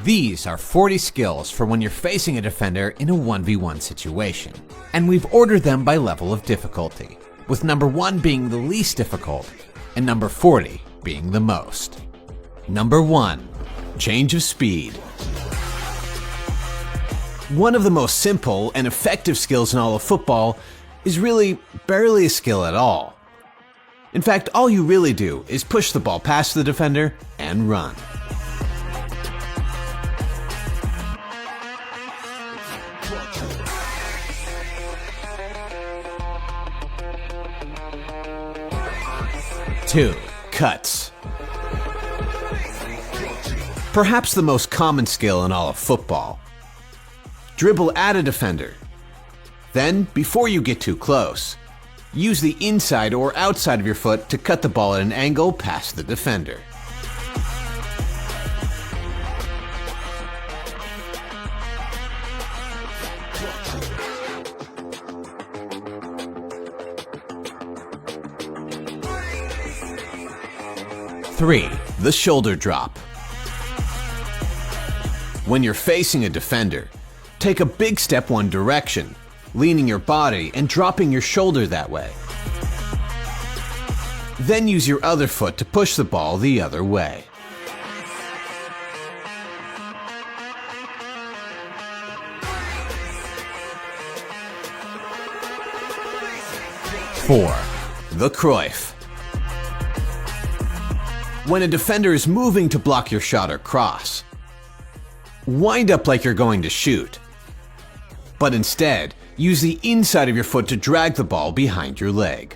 These are 40 skills for when you're facing a defender in a 1v1 situation, and we've ordered them by level of difficulty, with number 1 being the least difficult and number 40 being the most. Number 1. Change of speed. One of the most simple and effective skills in all of football is really barely a skill at all. In fact, all you really do is push the ball past the defender and run. Two, cuts. Perhaps the most common skill in all of football. Dribble at a defender. Then, before you get too close, use the inside or outside of your foot to cut the ball at an angle past the defender. Three, the shoulder drop. When you're facing a defender, take a big step one direction, leaning your body and dropping your shoulder that way. Then use your other foot to push the ball the other way. Four, the Cruyff. When a defender is moving to block your shot or cross, wind up like you're going to shoot, but instead use the inside of your foot to drag the ball behind your leg.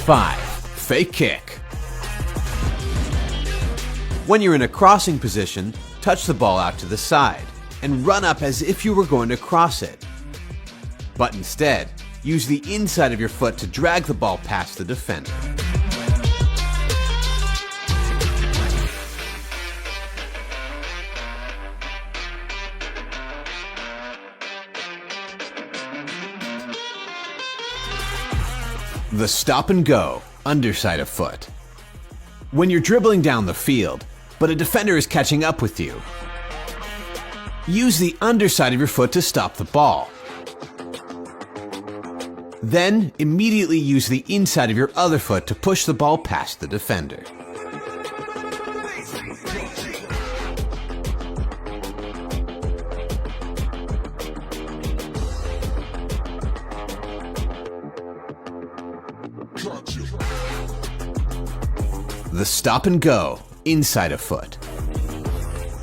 Five, fake kick. When you're in a crossing position, touch the ball out to the side and run up as if you were going to cross it. But instead, use the inside of your foot to drag the ball past the defender. The stop and go, underside of foot. When you're dribbling down the field, but a defender is catching up with you, use the underside of your foot to stop the ball. Then, immediately use the inside of your other foot to push the ball past the defender. The stop and go, inside of foot.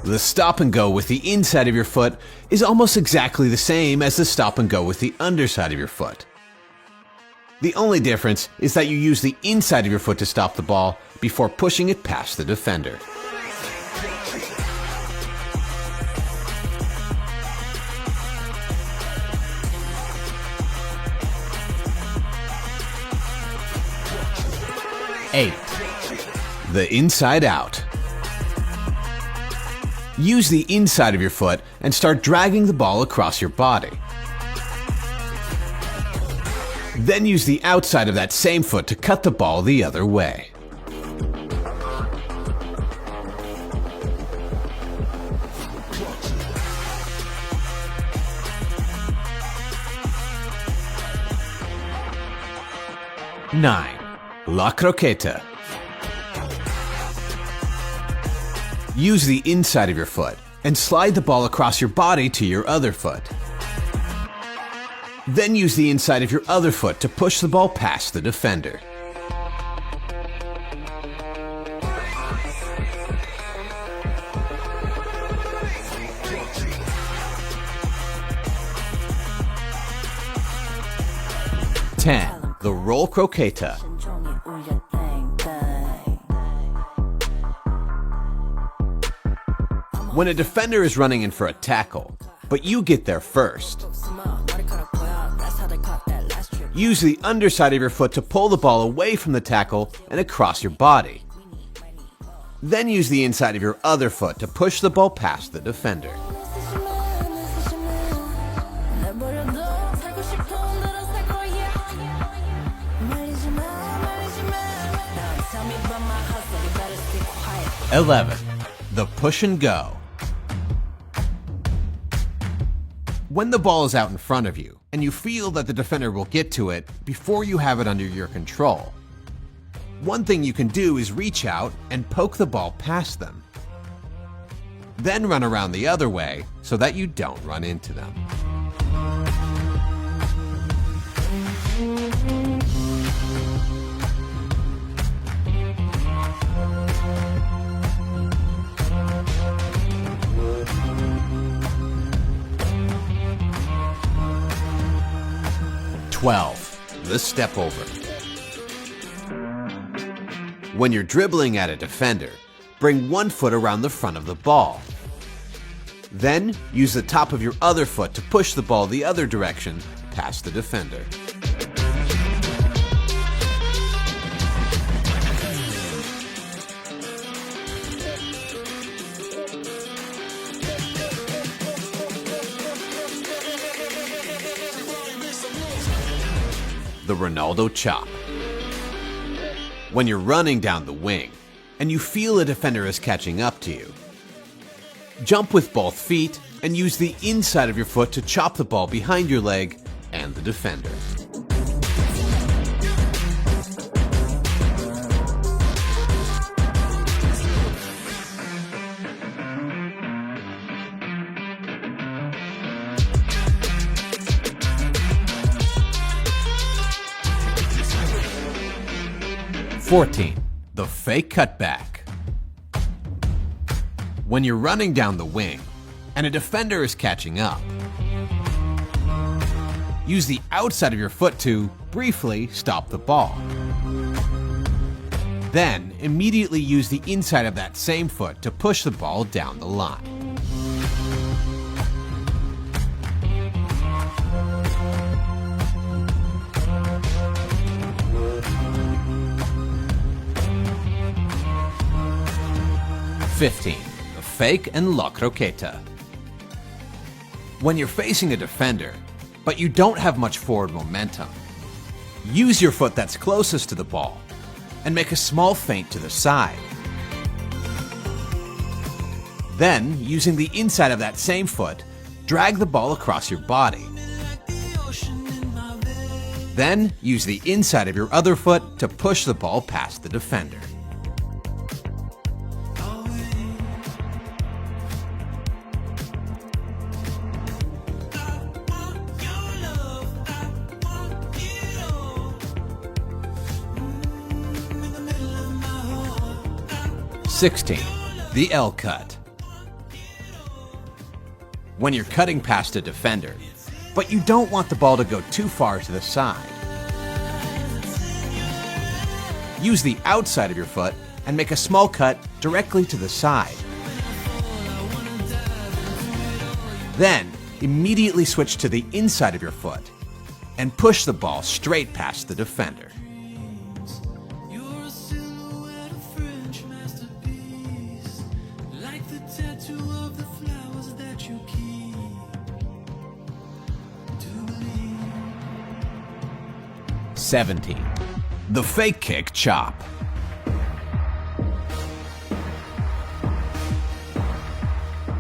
The stop and go with the inside of your foot is almost exactly the same as the stop and go with the underside of your foot. The only difference is that you use the inside of your foot to stop the ball before pushing it past the defender. Eight, the inside out. Use the inside of your foot and start dragging the ball across your body. Then use the outside of that same foot to cut the ball the other way. Nine, la croqueta. Use the inside of your foot and slide the ball across your body to your other foot. Then use the inside of your other foot to push the ball past the defender. Ten, the roll croqueta. When a defender is running in for a tackle, but you get there first, use the underside of your foot to pull the ball away from the tackle and across your body. Then use the inside of your other foot to push the ball past the defender. "11. The push and go. When the ball is out in front of you, and you feel that the defender will get to it before you have it under your control, one thing you can do is reach out and poke the ball past them. Then run around the other way so that you don't run into them." The step over. When you're dribbling at a defender, bring one foot around the front of the ball. Then use the top of your other foot to push the ball the other direction past the defender. The Ronaldo chop. When you're running down the wing and you feel a defender is catching up to you, jump with both feet and use the inside of your foot to chop the ball behind your leg and the defender. The fake cutback. When you're running down the wing and a defender is catching up, use the outside of your foot to briefly stop the ball. Then immediately use the inside of that same foot to push the ball down the line. The fake and la croqueta. When you're facing a defender, but you don't have much forward momentum, use your foot that's closest to the ball and make a small feint to the side. Then, using the inside of that same foot, drag the ball across your body. Then, use the inside of your other foot to push the ball past the defender. The L cut. When you're cutting past a defender, but you don't want the ball to go too far to the side, use the outside of your foot and make a small cut directly to the side. Then, immediately switch to the inside of your foot and push the ball straight past the defender. The fake kick chop.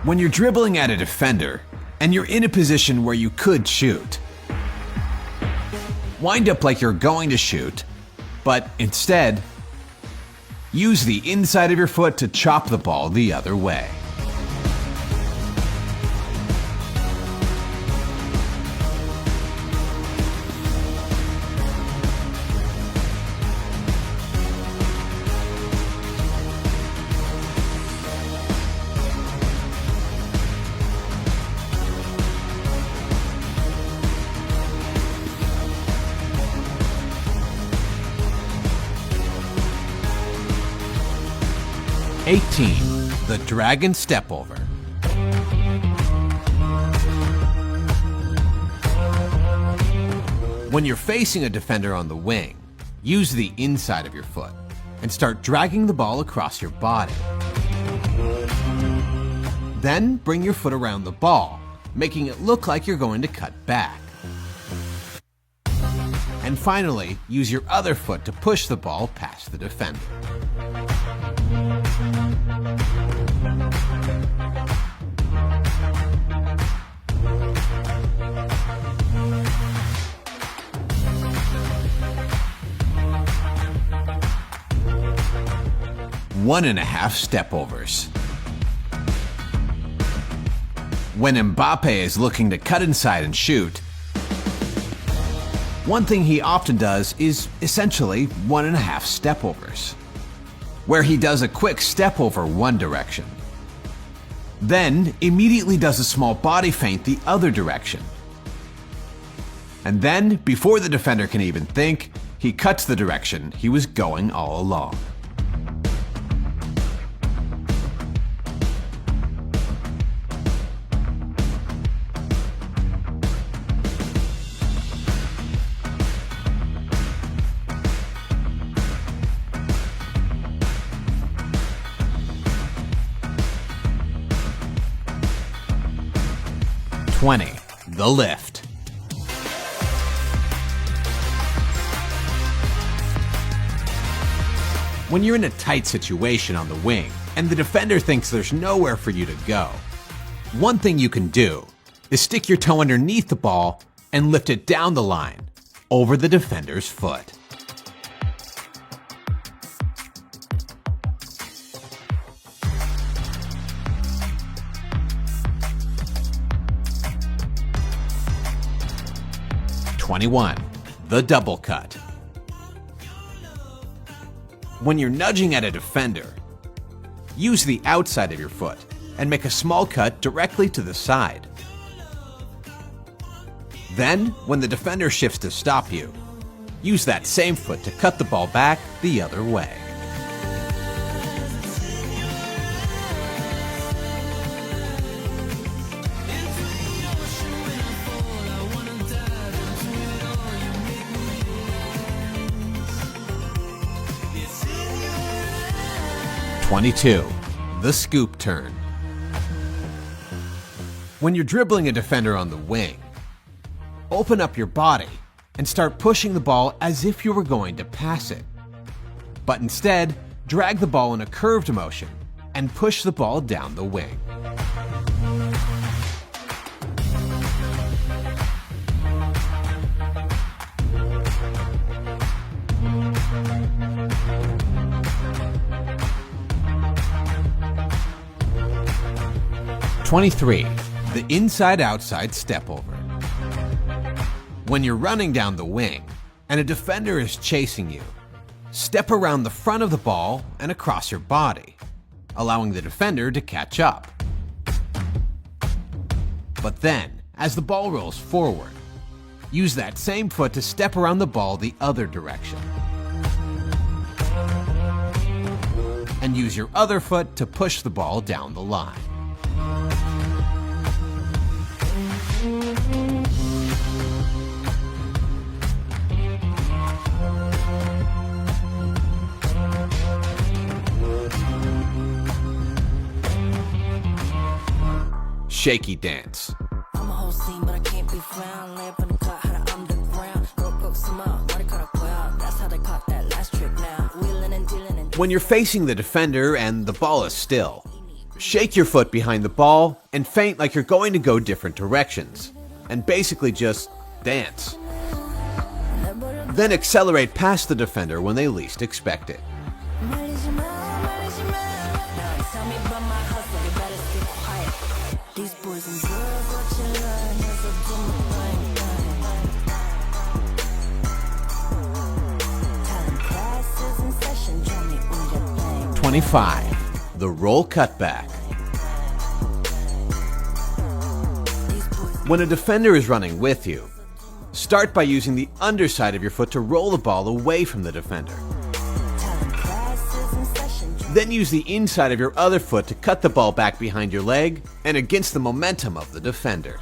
When you're dribbling at a defender and you're in a position where you could shoot, wind up like you're going to shoot, but instead, use the inside of your foot to chop the ball the other way. The dragon step over. When you're facing a defender on the wing, use the inside of your foot and start dragging the ball across your body. Then bring your foot around the ball, making it look like you're going to cut back. And finally, use your other foot to push the ball past the defender. One and a half step-overs. When Mbappe is looking to cut inside and shoot, one thing he often does is essentially 1.5 step-overs, where he does a quick step over one direction, then immediately does a small body feint the other direction. And then, before the defender can even think, he cuts the direction he was going all along. The lift. When you're in a tight situation on the wing and the defender thinks there's nowhere for you to go, one thing you can do is stick your toe underneath the ball and lift it down the line over the defender's foot. The double cut. When you're nudging at a defender, use the outside of your foot and make a small cut directly to the side. Then, when the defender shifts to stop you, use that same foot to cut the ball back the other way. The scoop turn. When you're dribbling a defender on the wing, open up your body and start pushing the ball as if you were going to pass it. But instead, drag the ball in a curved motion and push the ball down the wing. The inside-outside step over. When you're running down the wing and a defender is chasing you, step around the front of the ball and across your body, allowing the defender to catch up. But then, as the ball rolls forward, use that same foot to step around the ball the other direction. And use your other foot to push the ball down the line. Shaky dance. When you're facing the defender and the ball is still, shake your foot behind the ball and feint like you're going to go different directions, and basically just dance. Then accelerate past the defender when they least expect it. These boys and girls, what you learn is a talent classes in session, join me on your thing. 25. The roll cutback. When a defender is running with you, start by using the underside of your foot to roll the ball away from the defender. Then use the inside of your other foot to cut the ball back behind your leg and against the momentum of the defender.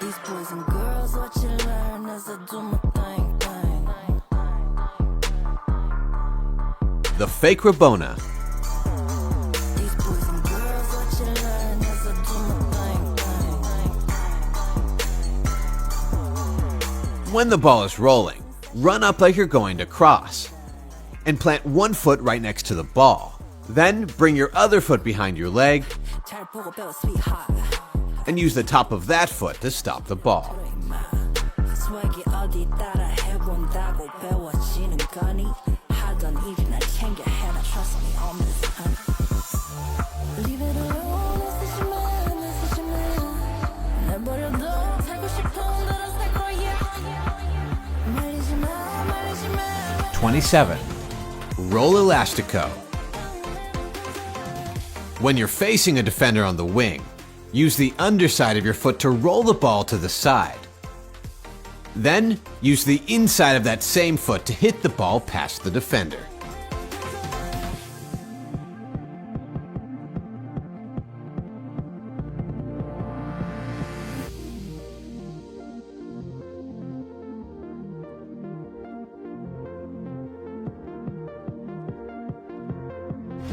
These boys and girls, what you learn as I do my thing. The fake Rabona. When the ball is rolling, run up like you're going to cross, and plant one foot right next to the ball. Then bring your other foot behind your leg, and use the top of that foot to stop the ball. "27. Roll elastico. When you're facing a defender on the wing, use the underside of your foot to roll the ball to the side. Then, use the inside of that same foot to hit the ball past the defender.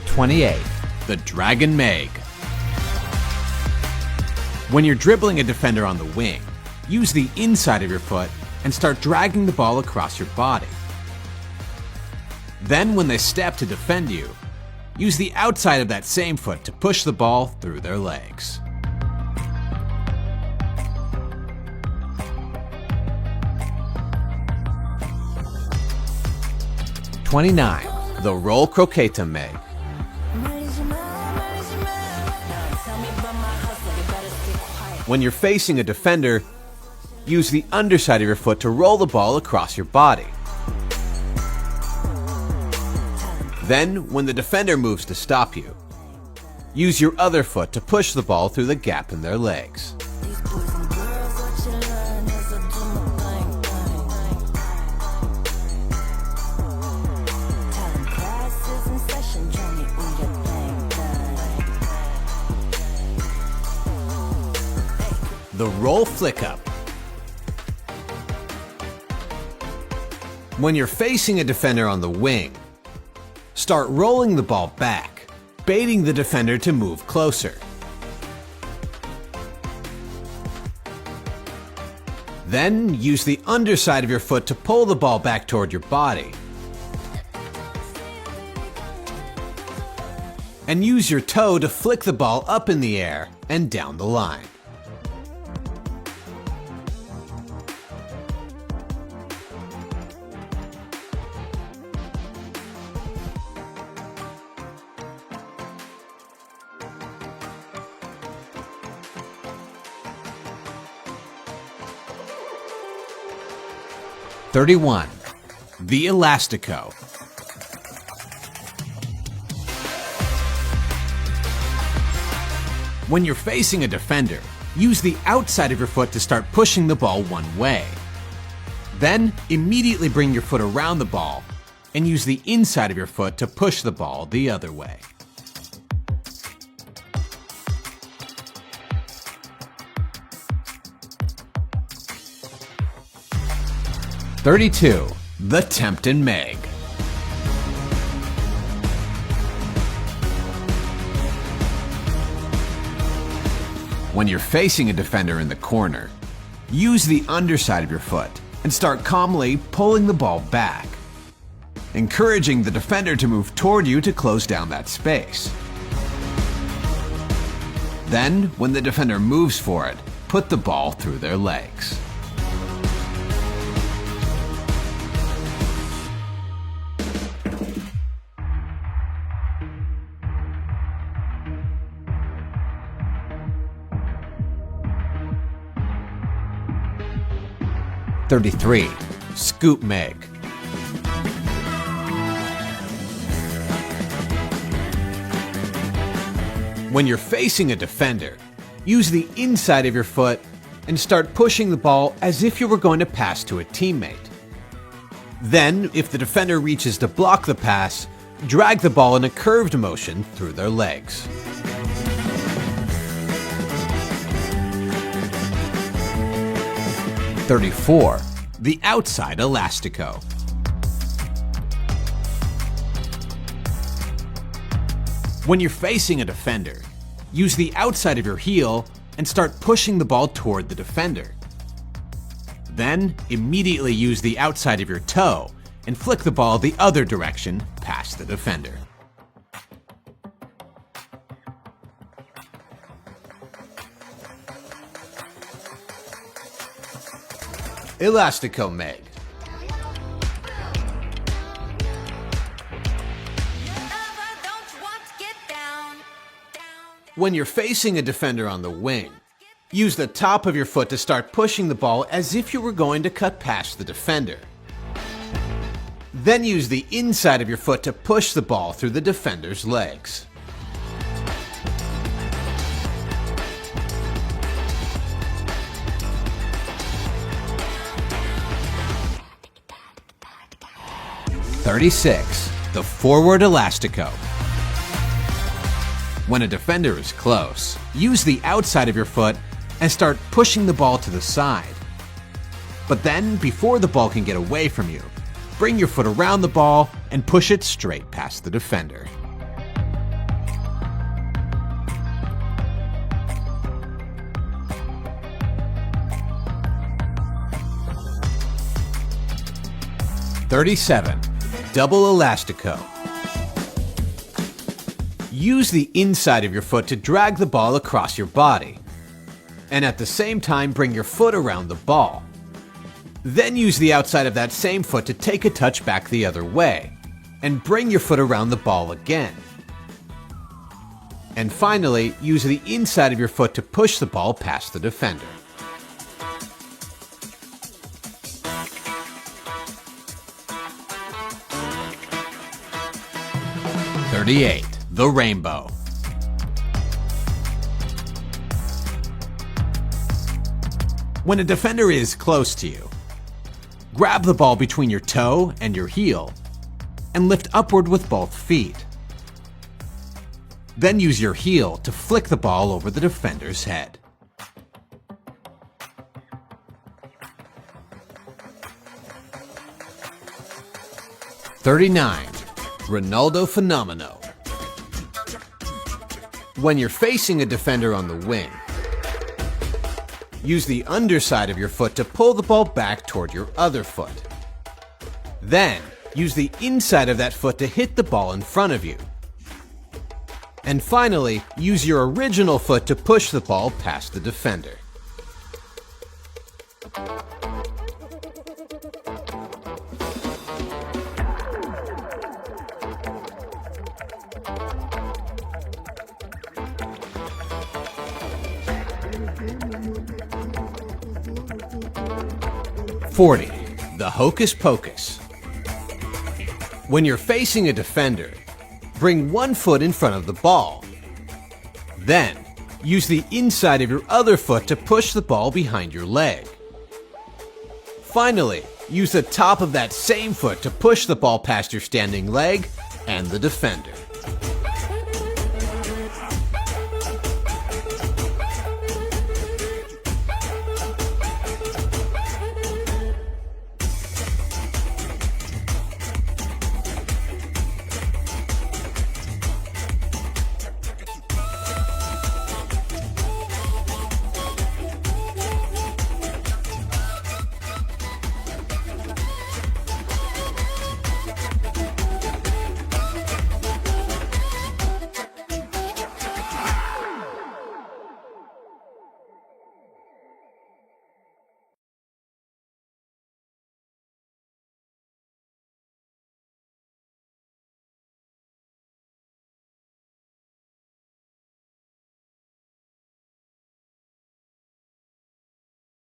"28. The Dragon Meg. When you're dribbling a defender on the wing, use the inside of your foot and start dragging the ball across your body. Then, when they step to defend you, use the outside of that same foot to push the ball through their legs. "29. The Roll Croqueta Meg. When you're facing a defender, use the underside of your foot to roll the ball across your body. Then, when the defender moves to stop you, use your other foot to push the ball through the gap in their legs. The Roll Flick Up. When you're facing a defender on the wing, start rolling the ball back, baiting the defender to move closer. Then use the underside of your foot to pull the ball back toward your body. And use your toe to flick the ball up in the air and down the line. "31. The Elastico. When you're facing a defender, use the outside of your foot to start pushing the ball one way. Then, immediately bring your foot around the ball and use the inside of your foot to push the ball the other way. "32. The Temptin' Meg. When you're facing a defender in the corner, use the underside of your foot and start calmly pulling the ball back, encouraging the defender to move toward you to close down that space. Then, when the defender moves for it, put the ball through their legs. "33. Scoop Meg. When you're facing a defender, use the inside of your foot and start pushing the ball as if you were going to pass to a teammate. Then, if the defender reaches to block the pass, drag the ball in a curved motion through their legs. "34. The Outside Elastico. When you're facing a defender, use the outside of your heel and start pushing the ball toward the defender. Then, immediately use the outside of your toe and flick the ball the other direction past the defender. Elastico Meg. When you're facing a defender on the wing, use the top of your foot to start pushing the ball as if you were going to cut past the defender. Then use the inside of your foot to push the ball through the defender's legs. The forward elastico. When a defender is close, use the outside of your foot and start pushing the ball to the side. But then, before the ball can get away from you, bring your foot around the ball and push it straight past the defender. Double elastico. Use the inside of your foot to drag the ball across your body, and at the same time bring your foot around the ball. Then use the outside of that same foot to take a touch back the other way, and bring your foot around the ball again. And finally, use the inside of your foot to push the ball past the defender. The rainbow. When a defender is close to you, grab the ball between your toe and your heel and lift upward with both feet. Then use your heel to flick the ball over the defender's head. Ronaldo Fenomeno. When you're facing a defender on the wing, use the underside of your foot to pull the ball back toward your other foot. Then, use the inside of that foot to hit the ball in front of you. And finally, use your original foot to push the ball past the defender. The hocus pocus. When you're facing a defender, bring one foot in front of the ball. Then, use the inside of your other foot to push the ball behind your leg. Finally, use the top of that same foot to push the ball past your standing leg and the defender.